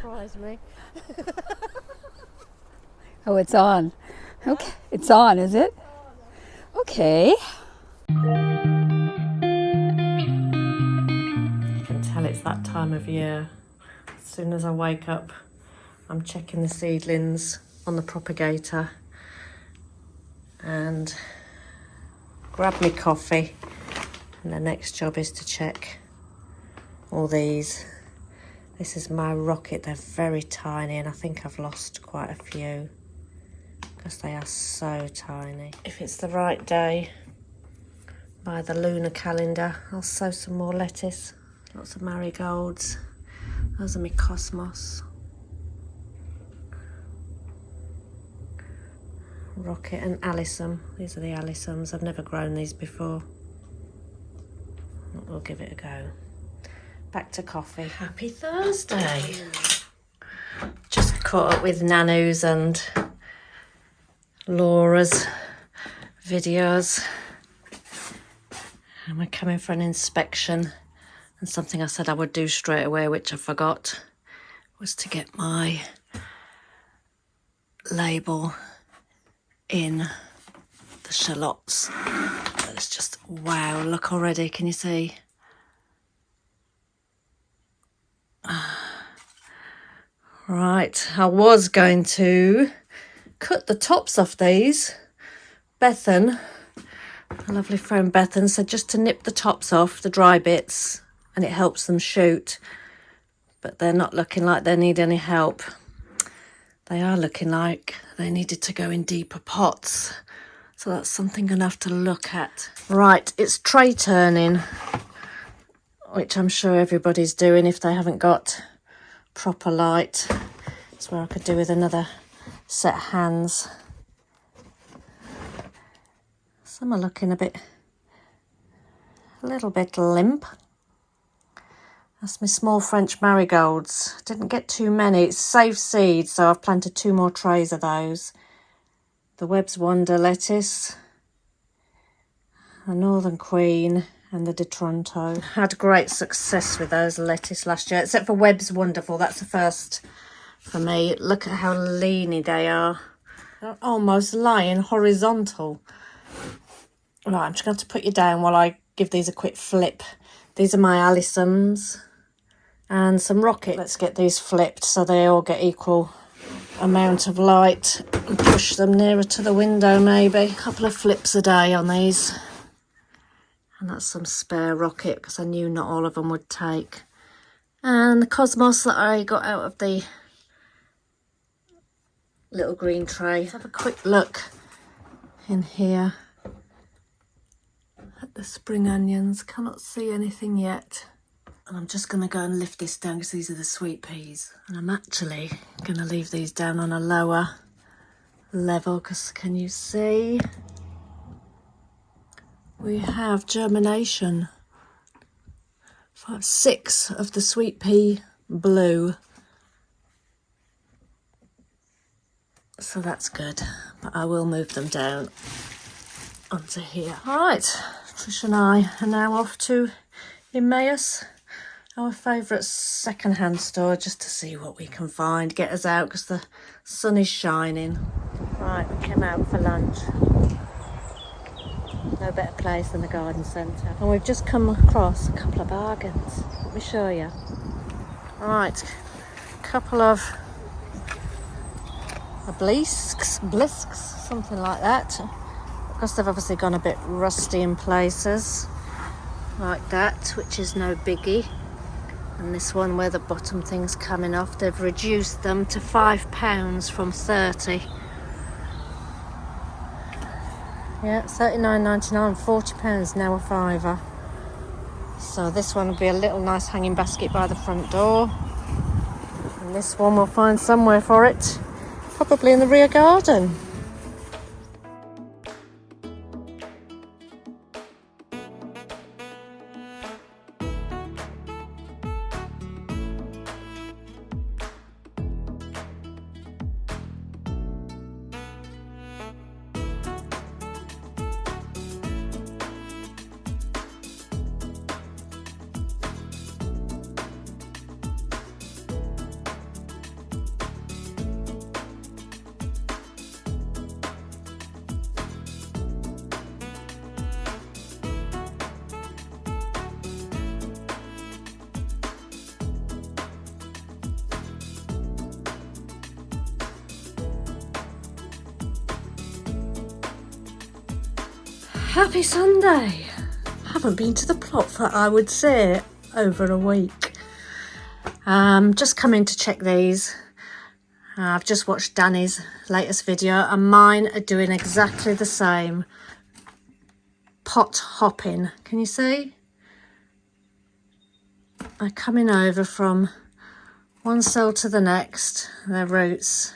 surprise me. Oh, it's on. Okay, it's on, is it? Okay. You can tell it's that time of year. As soon as I wake up, I'm checking the seedlings on the propagator and grab my coffee. And the next job is to check all these. This is my rocket. They're very tiny and I think I've lost quite a few because they are so tiny. If it's the right day, by the lunar calendar, I'll sow some more lettuce. Lots of marigolds. Those are my cosmos. Rocket and alyssum. These are the alyssums. I've never grown these before. We'll give it a go. Back to coffee. Happy Thursday. Just caught up with Nanou's and Laura's videos. And we're coming for an inspection. And something I said I would do straight away, which I forgot, was to get my label in the shallots. It's just, wow, look already, can you see? Right, I was going to cut the tops off these. Bethan, my lovely friend Bethan, said just to nip the tops off, the dry bits, and it helps them shoot. But they're not looking like they need any help. They are looking like they needed to go in deeper pots. So that's something I'm going to have to look at. Right, it's tray turning, which I'm sure everybody's doing if they haven't got proper light. That's where I could do with another set of hands. Some are looking a little bit limp. That's my small French marigolds. Didn't get too many. It's safe seed, so I've planted 2 more trays of those. The Webb's Wonder lettuce, the Northern Queen, and the De Toronto. Had great success with those lettuce last year, except for Webb's Wonderful. That's the first for me. Look at how leany they are. They're almost lying horizontal. Right, I'm just going to put you down while I give these a quick flip. These are my alyssums and some rocket. Let's get these flipped so they all get equal amount of light and push them nearer to the window maybe. A couple of flips a day on these. And that's some spare rocket because I knew not all of them would take. And the cosmos that I got out of the little green tray. Let's have a quick look in here at the spring onions. Cannot see anything yet. And I'm just going to go and lift this down because these are the sweet peas. And I'm actually going to leave these down on a lower level because can you see? We have germination. 6 of the sweet pea blue. So that's good. But I will move them down onto here. All right, Trish and I are now off to Emmaus, our favourite second-hand store, just to see what we can find, get us out because the sun is shining. Right, we came out for lunch. No better place than the garden centre. And we've just come across a couple of bargains. Let me show you. Right, couple of blisks, something like that. Because they've obviously gone a bit rusty in places. Like that, which is no biggie. And this one where the bottom thing's coming off, they've reduced them to £5 from 30. Yeah, £39.99, £40 now a fiver. So this one will be a little nice hanging basket by the front door. And this one we'll find somewhere for it, probably in the rear garden. Happy Sunday! Haven't been to the plot for, I would say, over a week. Just come in to check these. I've just watched Danny's latest video and mine are doing exactly the same. Pot hopping, can you see? They're coming over from one cell to the next, their roots.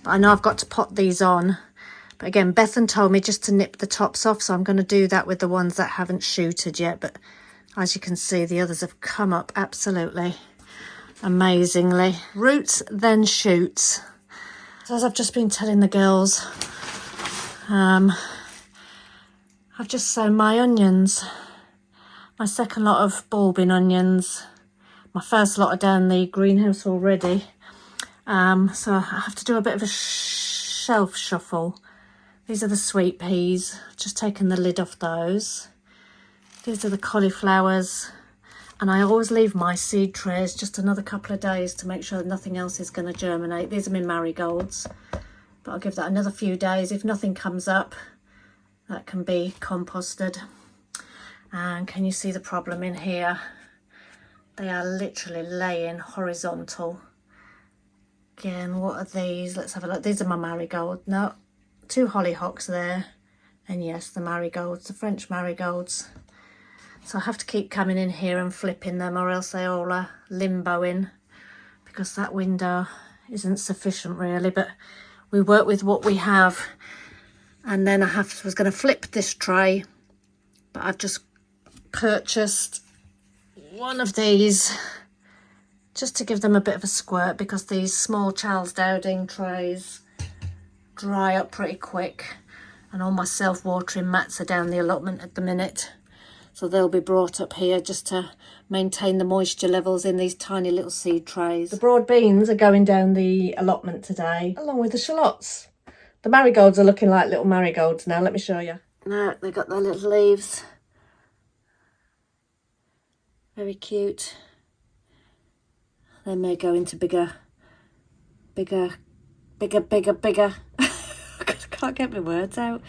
But I know I've got to pot these on. But again, Bethan told me just to nip the tops off, so I'm going to do that with the ones that haven't shooted yet. But as you can see, the others have come up absolutely amazingly. Roots, then shoots. So as I've just been telling the girls, I've just sown my onions. My second lot of bulbing onions. My first lot are down the greenhouse already. So I have to do a bit of a shelf shuffle. These are the sweet peas. Just taken the lid off those. These are the cauliflowers. And I always leave my seed trays just another couple of days to make sure that nothing else is going to germinate. These are my marigolds. But I'll give that another few days. If nothing comes up, that can be composted. And can you see the problem in here? They are literally laying horizontal. Again, what are these? Let's have a look. These are my marigold. No, 2 hollyhocks there. And yes, the marigolds, the French marigolds. So I have to keep coming in here and flipping them, or else they all are limboing, because that window isn't sufficient really. But we work with what we have. And then I was going to flip this tray, but I've just purchased one of these just to give them a bit of a squirt, because these small Charles Dowding trays dry up pretty quick, and all my self-watering mats are down the allotment at the minute, so they'll be brought up here just to maintain the moisture levels in these tiny little seed trays. The broad beans are going down the allotment today, along with the shallots. The marigolds are looking like little marigolds now. Let me show you. No, they've got their little leaves. Very cute. They may go into bigger. I can't get my words out.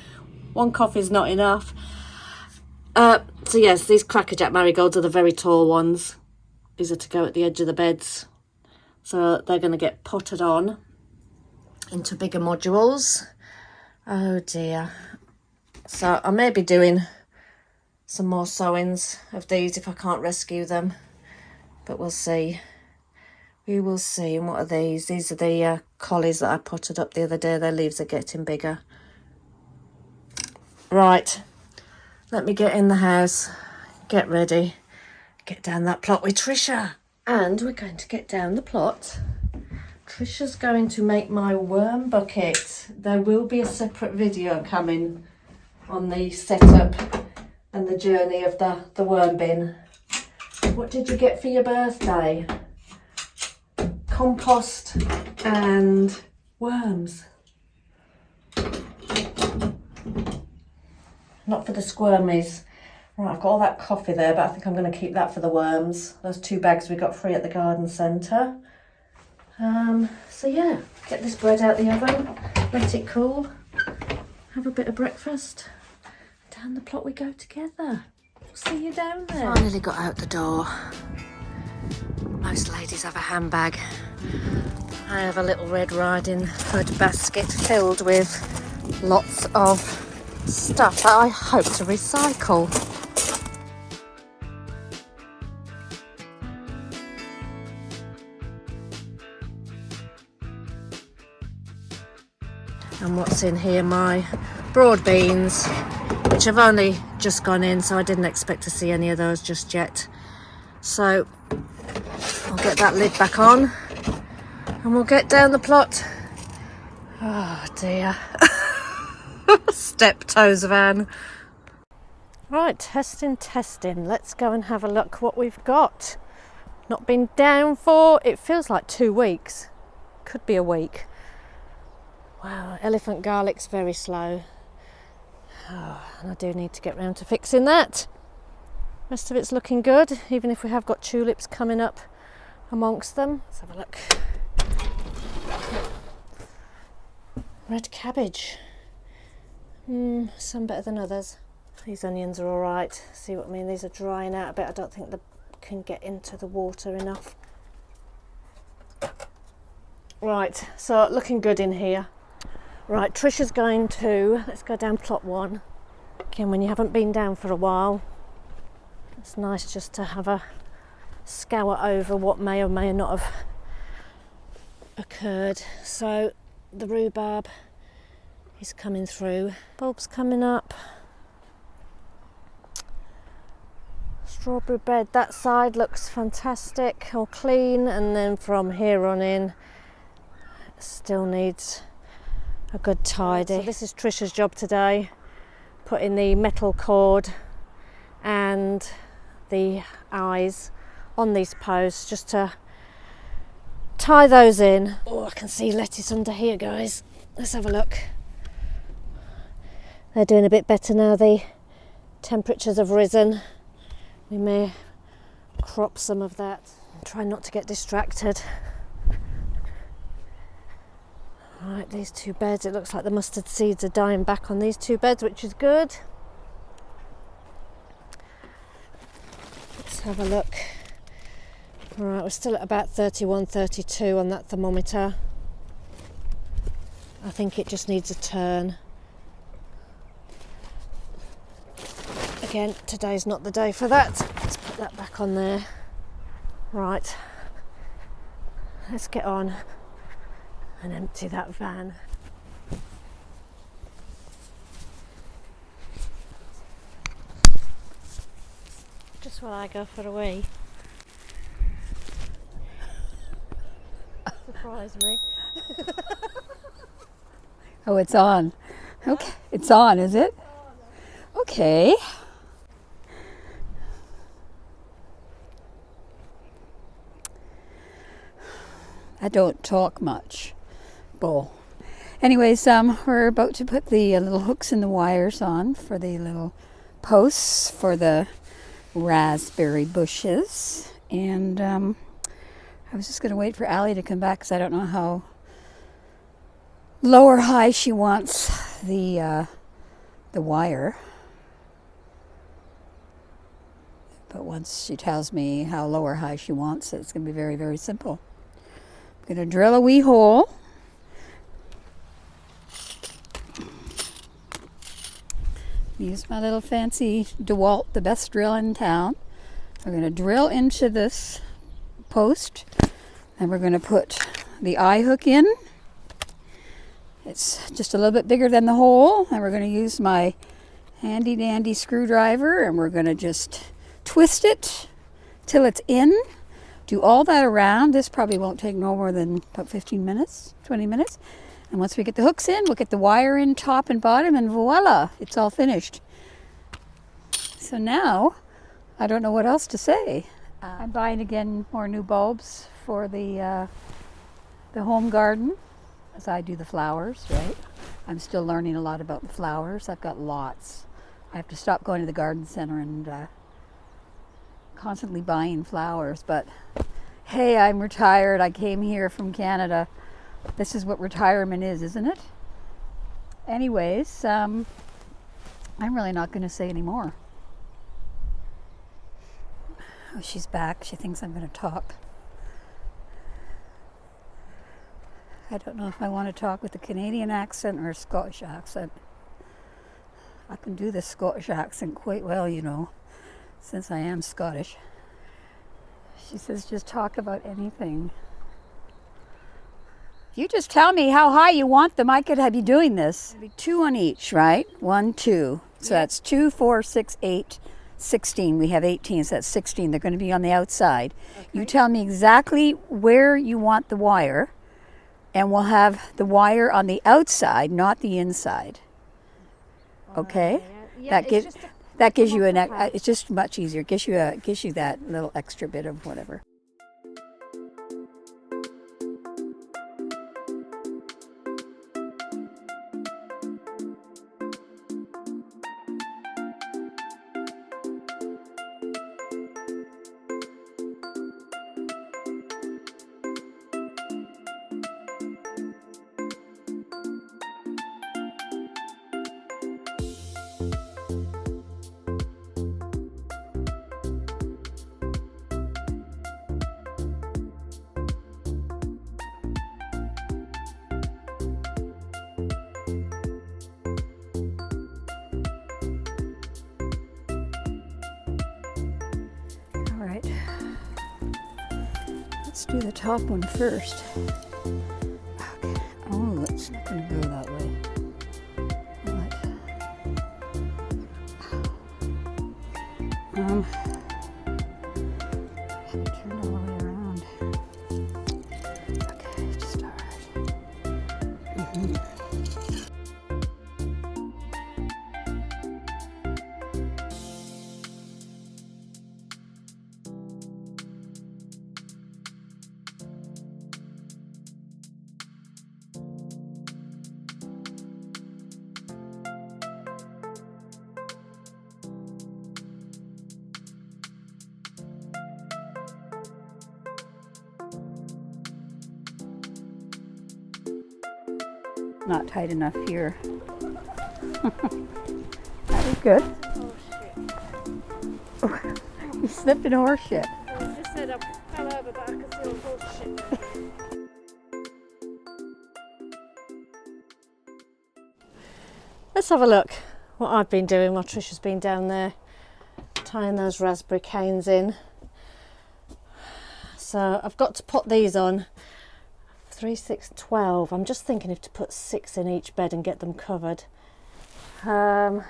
One coffee's not enough. So yes, these crackerjack marigolds are the very tall ones. These are to go at the edge of the beds. So they're going to get potted on into bigger modules. Oh dear. So I may be doing some more sowings of these if I can't rescue them. But we'll see. We will see. And what are these? These are the collies that I potted up the other day. Their leaves are getting bigger. Right. Let me get in the house. Get ready. Get down that plot with Trisha. And we're going to get down the plot. Trisha's going to make my worm bucket. There will be a separate video coming on the setup and the journey of the worm bin. What did you get for your birthday? Compost and worms. Not for the squirmies. Right, I've got all that coffee there, but I think I'm going to keep that for the worms. Those 2 bags we got free at the garden centre. So yeah, get this bread out the oven, let it cool, have a bit of breakfast. Down the plot we go together. See you down there. Finally got out the door. Most ladies have a handbag. I have a little Red Riding Hood basket filled with lots of stuff that I hope to recycle. And what's in here? My broad beans, which have only just gone in, so I didn't expect to see any of those just yet. So I'll get that lid back on and we'll get down the plot. Oh dear. Step toes van. Right, testing. Let's go and have a look what we've got. Not been down for, it feels like 2 weeks. Could be a week. Wow, elephant garlic's very slow. Oh, and I do need to get round to fixing that. Rest of it's looking good, even if we have got tulips coming up amongst them. Let's have a look. Red cabbage. Some better than others. These onions are all right. See what I mean? These are drying out a bit. I don't think they can get into the water enough. Right, so looking good in here. Right, Trisha's going to, let's go down plot 1. Again, when you haven't been down for a while, it's nice just to have a scour over what may or may not have occurred. So the rhubarb is coming through. Bulbs coming up. Strawberry bed, that side looks fantastic or clean, and then from here on in still needs a good tidy. So this is Trisha's job today, putting the metal cord and the eyes on these posts just to tie those in. Oh, I can see lettuce under here, guys. Let's have a look. They're doing a bit better now. The temperatures have risen. We may crop some of that. Try not to get distracted. Right, these 2 beds, it looks like the mustard seeds are dying back on these 2 beds, which is good. Let's have a look. Right, we're still at about 31, 32 on that thermometer. I think it just needs a turn. Again, today's not the day for that. Let's put that back on there. Right, let's get on and empty that van. Just while I go for a wee. Surprise me. Oh, it's on. Okay, it's on, is it? Okay. I don't talk much. Bull. Anyways, we're about to put the little hooks and the wires on for the little posts for the raspberry bushes. And I was just going to wait for Allie to come back because I don't know how low or high she wants the wire. But once she tells me how low or high she wants it, it's going to be very, very simple. I'm going to drill a wee hole. Use my little fancy DeWalt, the best drill in town. We're going to drill into this post, and we're going to put the eye hook in. It's just a little bit bigger than the hole, and we're going to use my handy dandy screwdriver, and we're going to just twist it till it's in. Do all that around. This probably won't take no more than about 15 minutes, 20 minutes. And once we get the hooks in, we'll get the wire in top and bottom, and voila, it's all finished. So now, I don't know what else to say. I'm buying again more new bulbs for the home garden, as I do the flowers, right? I'm still learning a lot about the flowers. I've got lots. I have to stop going to the garden center and constantly buying flowers, but hey, I'm retired. I came here from Canada. This is what retirement is, isn't it? Anyways, I'm really not going to say any more. Oh, she's back. She thinks I'm going to talk. I don't know if I want to talk with a Canadian accent or a Scottish accent. I can do the Scottish accent quite well, you know, since I am Scottish. She says just talk about anything. You just tell me how high you want them. I could have you doing this. It'd be 2 on each, right? 1, 2. So that's 2, 4, 6, 8, 16. We have 18, so that's 16. They're going to be on the outside. Okay. You tell me exactly where you want the wire, and we'll have the wire on the outside, not the inside. Okay? Yeah, that gives you an. It's just much easier. It gives you that little extra bit of whatever. let's do the top one first. Okay. Oh, it's not going to go that way. Have it turned all the way around. Okay, just all right. Not tight enough here. That was good. Oh shit. You slipped in horse shit. I just said I fell over, but I could see all horse shit. Let's have a look what I've been doing while Trisha's been down there tying those raspberry canes in. So I've got to put these on 3, 6, 12. I'm just thinking if to put 6 in each bed and get them covered. I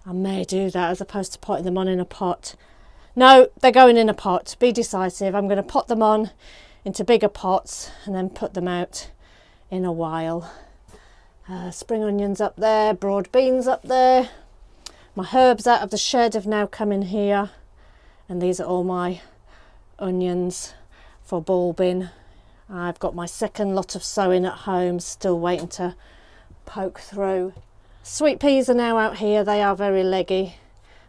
may do that as opposed to putting them on in a pot. No, they're going in a pot. Be decisive. I'm going to pot them on into bigger pots and then put them out in a while. Spring onions up there, broad beans up there. My herbs out of the shed have now come in here, and these are all my onions for bulbing. I've got my second lot of sowing at home, still waiting to poke through. Sweet peas are now out here. They are very leggy,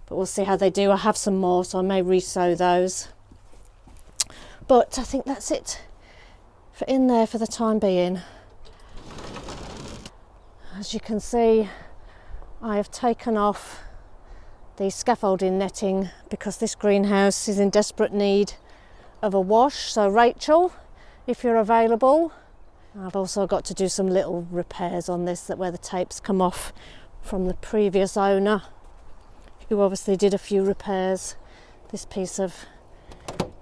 but we'll see how they do. I have some more, so I may re-sow those. But I think that's it for in there for the time being. As you can see, I have taken off the scaffolding netting because this greenhouse is in desperate need of a wash. So Rachel, if you're available. I've also got to do some little repairs on this, that where the tapes come off from the previous owner, who obviously did a few repairs. This piece of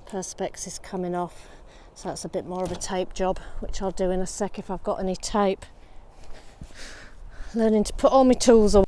perspex is coming off, so that's a bit more of a tape job, which I'll do in a sec if I've got any tape. Learning to put all my tools away.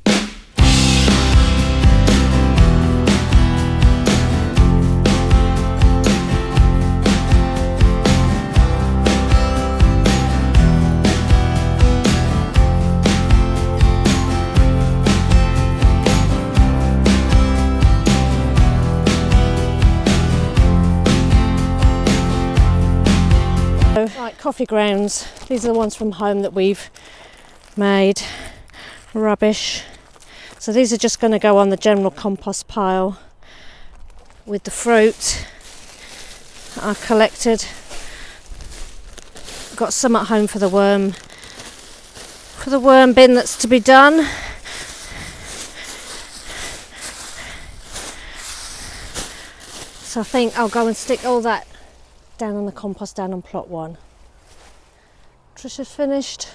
Right, coffee grounds. These are the ones from home that we've made. Rubbish. So these are just going to go on the general compost pile with the fruit I collected. Got some at home for the worm bin that's to be done. So I think I'll go and stick all that down on the compost down on plot 1. Trisha's finished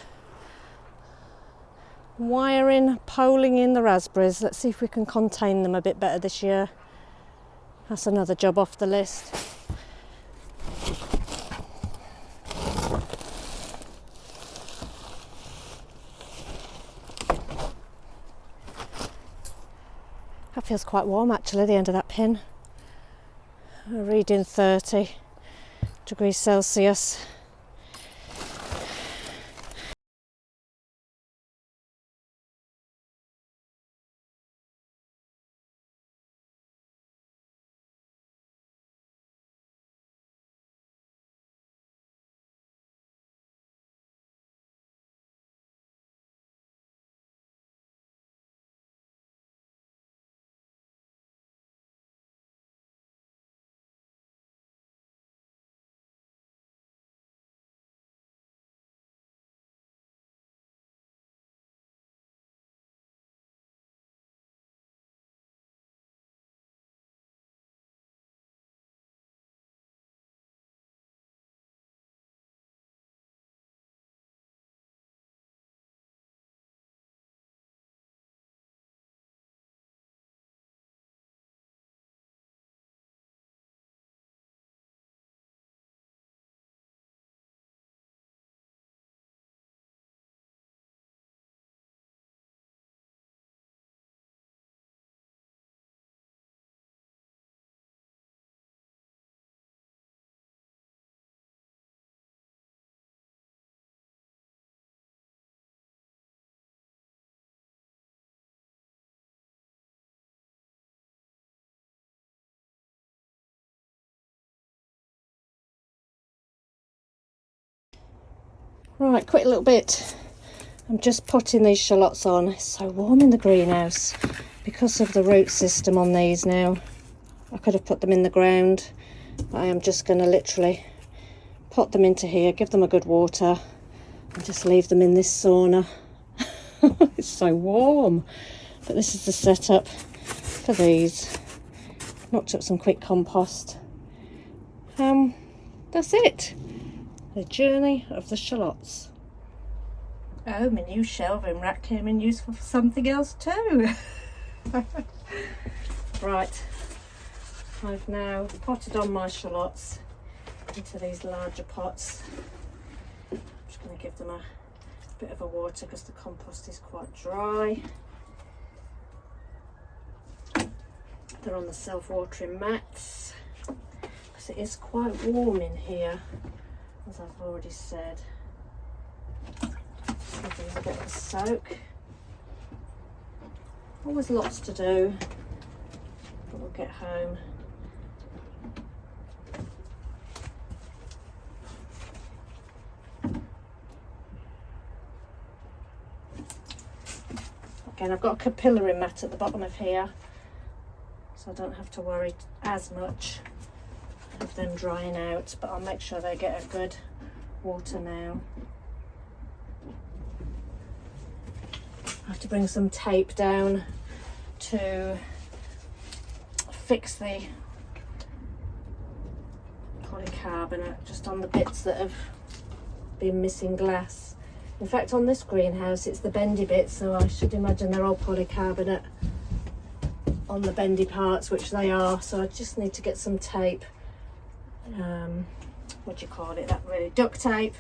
wiring, poling in the raspberries. Let's see if we can contain them a bit better this year. That's another job off the list. That feels quite warm actually, the end of that pin. Reading 30 degrees Celsius. Right, quick little bit. I'm just potting these shallots on. It's so warm in the greenhouse because of the root system on these now. I could have put them in the ground. I am just going to literally pot them into here, give them a good water, and just leave them in this sauna. It's so warm. But this is the setup for these. Knocked up some quick compost. That's it. The journey of the shallots. Oh, my new shelving rack came in useful for something else too. Right, I've now potted on my shallots into these larger pots. I'm just going to give them a bit of a water because the compost is quite dry. They're on the self-watering mats because it is quite warm in here, as I've already said. Give these a bit of a soak. Always lots to do, but we'll get home. Again, I've got a capillary mat at the bottom of here, so I don't have to worry as much of them drying out, but I'll make sure they get a good water now. I have to bring some tape down to fix the polycarbonate just on the bits that have been missing glass. In fact, on this greenhouse it's the bendy bits, so I should imagine they're all polycarbonate on the bendy parts, which they are. So I just need to get some tape, what do you call it, that really, duct tape,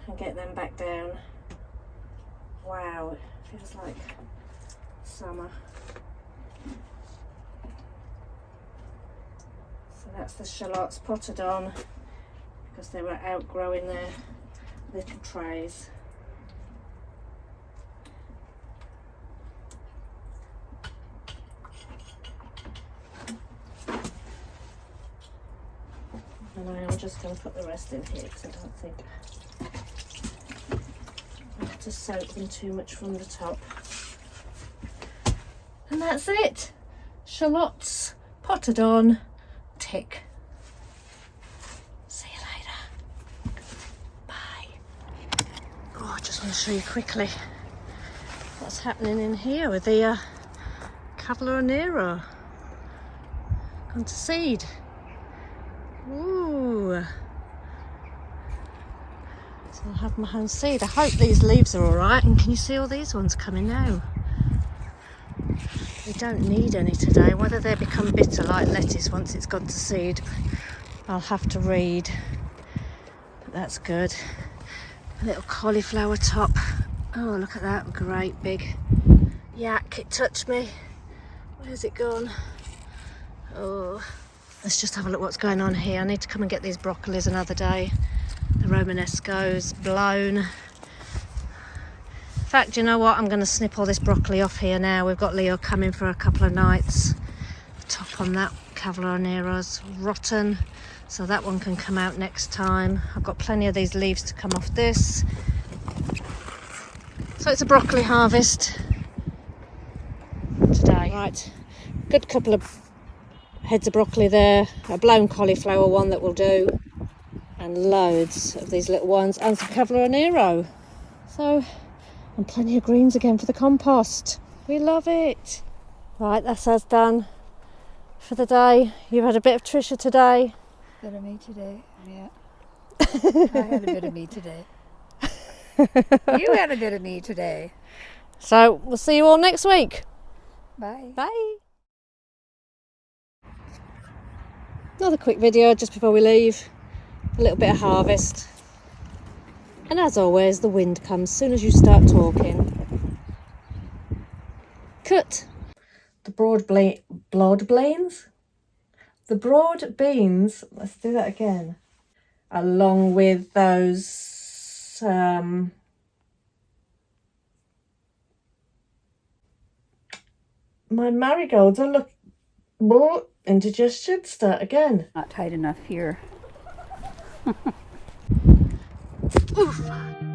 and get them back down. Wow, it feels like summer. So that's the shallots potted on because they were outgrowing their little trays. And I am just going to put the rest in here because I don't think I have to soak them too much from the top. And that's it. Shallots potted on, tick. See you later. Bye. Oh, I just want to show you quickly what's happening in here with the Cavalier Nero. Gone to seed. Ooh. So I'll have my own seed. I hope these leaves are alright. And can you see all these ones coming now? We don't need any today. Whether they become bitter like lettuce once it's gone to seed, I'll have to read. But that's good. A little cauliflower top. Oh, look at that. Great big yak. It touched me. Where's it gone? Oh. Let's just have a look what's going on here. I need to come and get these broccolis another day. The Romanesco's blown. In fact, you know what? I'm going to snip all this broccoli off here now. We've got Leo coming for a couple of nights. The top on that Cavalier Nero's rotten, so that one can come out next time. I've got plenty of these leaves to come off this. So it's a broccoli harvest today. Right, good couple of heads of broccoli there, a blown cauliflower one that will do, and loads of these little ones, and some Cavalier Nero. So, and plenty of greens again for the compost. We love it. Right, that's us done for the day. You've had a bit of Trisha today. Bit of me today, yeah. I had a bit of me today. You had a bit of me today. So, we'll see you all next week. Bye. Bye. Another quick video just before we leave. A little bit of harvest. And as always, the wind comes as soon as you start talking. Cut. The broad beans. The broad beans. Let's do that again. Along with those my marigolds are look. Indigestion, start again. Not tight enough here. Oof.